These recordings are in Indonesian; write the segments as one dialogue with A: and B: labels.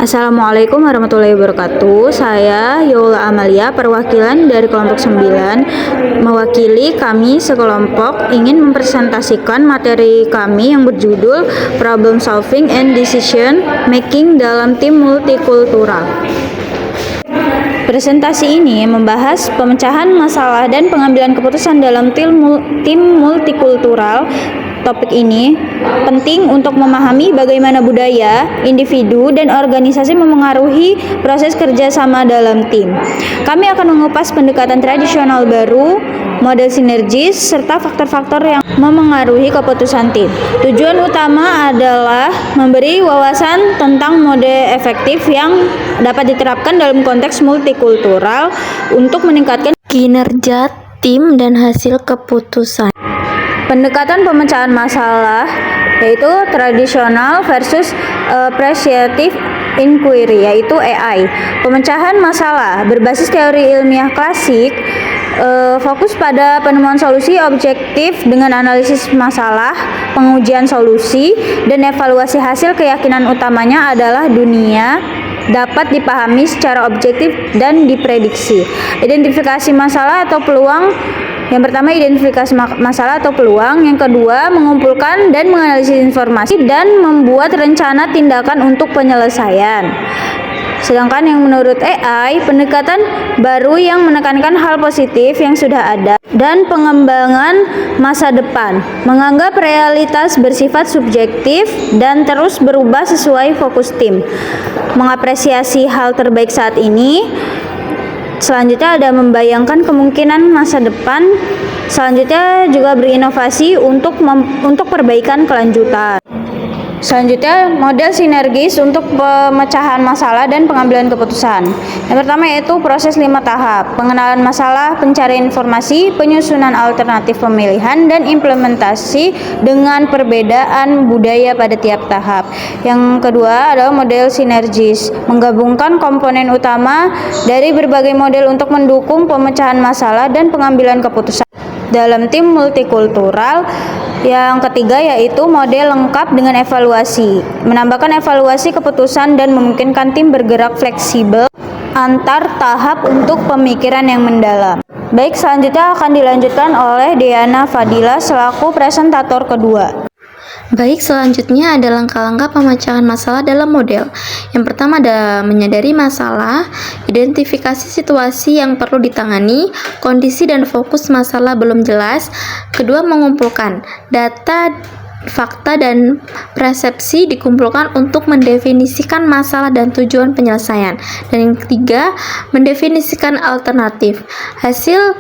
A: Assalamualaikum warahmatullahi wabarakatuh. Saya Yola Amalia, perwakilan dari kelompok 9, mewakili kami sekelompok ingin mempresentasikan materi kami yang berjudul Problem Solving and Decision Making dalam tim multikultural. Presentasi ini membahas pemecahan masalah dan pengambilan keputusan dalam tim multikultural. Topik ini penting untuk memahami bagaimana budaya, individu, dan organisasi memengaruhi proses kerjasama dalam tim. Kami akan mengupas pendekatan tradisional baru, model sinergis, serta faktor-faktor yang memengaruhi keputusan tim. Tujuan utama adalah memberi wawasan tentang mode efektif yang dapat diterapkan dalam konteks multikultural untuk meningkatkan kinerja tim dan hasil keputusan. Pendekatan pemecahan masalah yaitu tradisional versus appreciative inquiry, yaitu AI. Pemecahan masalah berbasis teori ilmiah klasik fokus pada penemuan solusi objektif dengan analisis masalah, pengujian solusi, dan evaluasi hasil. Keyakinan utamanya adalah dunia dapat dipahami secara objektif dan diprediksi. Identifikasi masalah atau peluang. Yang pertama, identifikasi masalah atau peluang. Yang kedua, mengumpulkan dan menganalisis informasi dan membuat rencana tindakan untuk penyelesaian. Sedangkan yang menurut AI, pendekatan baru yang menekankan hal positif yang sudah ada dan pengembangan masa depan, menganggap realitas bersifat subjektif dan terus berubah sesuai fokus tim, mengapresiasi hal terbaik saat ini. Selanjutnya ada membayangkan kemungkinan masa depan. Selanjutnya juga berinovasi untuk perbaikan kelanjutan. Selanjutnya, model sinergis untuk pemecahan masalah dan pengambilan keputusan. Yang pertama yaitu proses 5 tahap: pengenalan masalah, pencarian informasi, penyusunan alternatif pemilihan, dan implementasi dengan perbedaan budaya pada tiap tahap. Yang kedua adalah model sinergis, menggabungkan komponen utama dari berbagai model untuk mendukung pemecahan masalah dan pengambilan keputusan dalam tim multikultural. Yang ketiga yaitu model lengkap dengan evaluasi, menambahkan evaluasi keputusan dan memungkinkan tim bergerak fleksibel antar tahap untuk pemikiran yang mendalam. Baik, selanjutnya akan dilanjutkan oleh Diana Fadila selaku presentator kedua.
B: Baik, selanjutnya ada langkah-langkah pemecahan masalah dalam model. Yang pertama ada menyadari masalah, identifikasi situasi yang perlu ditangani, kondisi dan fokus masalah belum jelas. Kedua, mengumpulkan data, fakta, dan persepsi dikumpulkan untuk mendefinisikan masalah dan tujuan penyelesaian. Dan yang ketiga, mendefinisikan alternatif. Hasil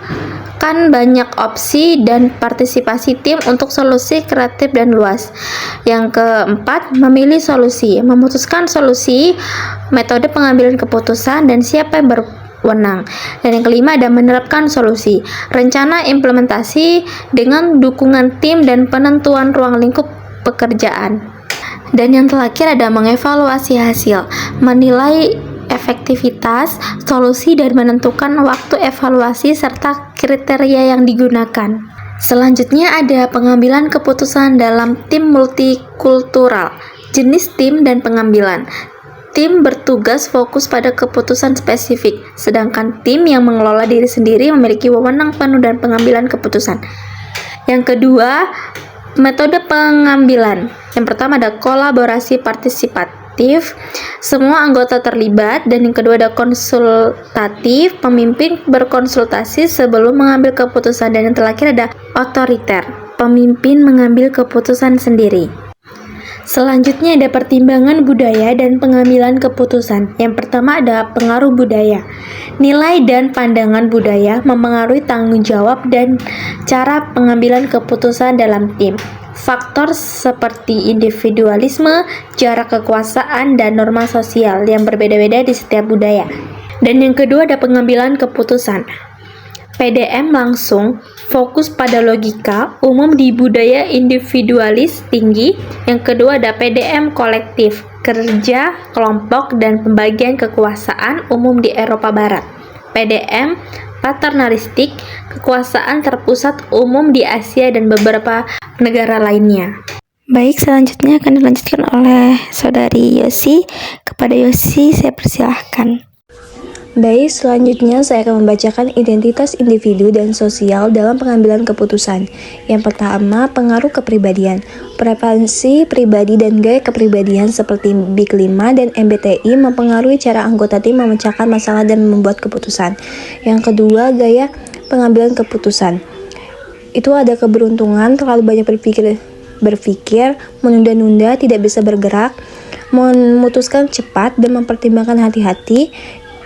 B: kan banyak opsi dan partisipasi tim untuk solusi kreatif dan luas. Yang keempat, memilih solusi, memutuskan solusi, metode pengambilan keputusan, dan siapa yang berwenang. Dan yang kelima ada menerapkan solusi, rencana implementasi dengan dukungan tim dan penentuan ruang lingkup pekerjaan. Dan yang terakhir ada mengevaluasi hasil, menilai efektivitas solusi dan menentukan waktu evaluasi serta kriteria yang digunakan. Selanjutnya ada pengambilan keputusan dalam tim multikultural, jenis tim dan pengambilan. Tim bertugas fokus pada keputusan spesifik, sedangkan tim yang mengelola diri sendiri memiliki wewenang penuh dan pengambilan keputusan. Yang kedua, metode pengambilan. Yang pertama ada kolaborasi partisipatif, semua anggota terlibat. Dan yang kedua ada konsultatif, pemimpin berkonsultasi sebelum mengambil keputusan. Dan yang terakhir ada otoriter, pemimpin mengambil keputusan sendiri. Selanjutnya ada pertimbangan budaya dan pengambilan keputusan. Yang pertama ada pengaruh budaya. Nilai dan pandangan budaya memengaruhi tanggung jawab dan cara pengambilan keputusan dalam tim. Faktor seperti individualisme, jarak kekuasaan, dan norma sosial yang berbeda-beda di setiap budaya. Dan yang kedua ada pengambilan keputusan. PDM langsung, fokus pada logika, umum di budaya individualis tinggi. Yang kedua ada PDM kolektif, kerja, kelompok, dan pembagian kekuasaan, umum di Eropa Barat. PDM paternalistik, kekuasaan terpusat, umum di Asia dan beberapa negara lainnya. Baik, selanjutnya akan dilanjutkan oleh Saudari Yosi. Kepada Yosi, saya persilahkan.
C: Baik, selanjutnya saya akan membacakan identitas individu dan sosial dalam pengambilan keputusan. Yang pertama, pengaruh kepribadian. Preferensi pribadi dan gaya kepribadian seperti Big 5 dan MBTI mempengaruhi cara anggota tim memecahkan masalah dan membuat keputusan. Yang kedua, gaya pengambilan keputusan. Itu ada keberuntungan, terlalu banyak berpikir, menunda-nunda, tidak bisa bergerak, memutuskan cepat dan mempertimbangkan hati-hati,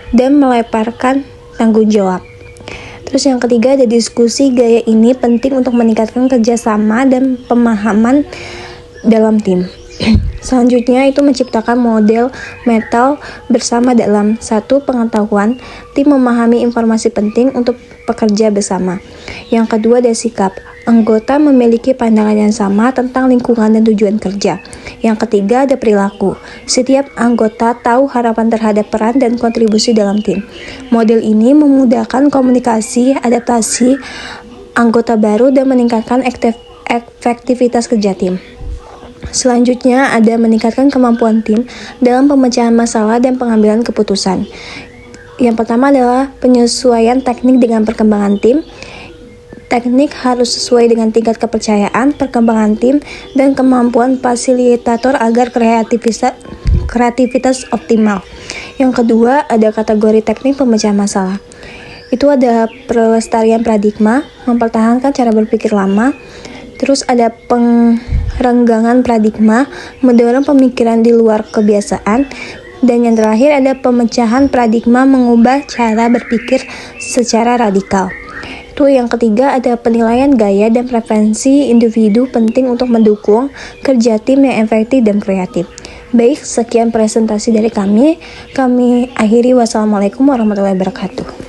C: dan meleparkan tanggung jawab. Terus yang ketiga ada diskusi. Gaya ini penting untuk meningkatkan kerjasama dan pemahaman dalam tim. Selanjutnya itu menciptakan model metal bersama dalam satu pengetahuan. Tim memahami informasi penting untuk bekerja bersama. Yang kedua ada sikap. Anggota memiliki pandangan yang sama tentang lingkungan dan tujuan kerja. Yang ketiga ada perilaku. Setiap anggota tahu harapan terhadap peran dan kontribusi dalam tim. Model ini memudahkan komunikasi, adaptasi anggota baru dan meningkatkan efektivitas kerja tim. Selanjutnya ada meningkatkan kemampuan tim dalam pemecahan masalah dan pengambilan keputusan. Yang pertama adalah penyesuaian teknik dengan perkembangan tim. Teknik harus sesuai dengan tingkat kepercayaan, perkembangan tim, dan kemampuan fasilitator agar kreativitas optimal. Yang kedua, ada kategori teknik pemecahan masalah. Itu ada pelestarian paradigma, mempertahankan cara berpikir lama. Terus ada pengerenggangan paradigma, mendorong pemikiran di luar kebiasaan. Dan yang terakhir ada pemecahan paradigma, mengubah cara berpikir secara radikal. Yang ketiga ada penilaian gaya dan preferensi individu penting untuk mendukung kerja tim yang efektif dan kreatif. Baik, sekian presentasi dari kami. Kami akhiri. Wassalamualaikum warahmatullahi wabarakatuh.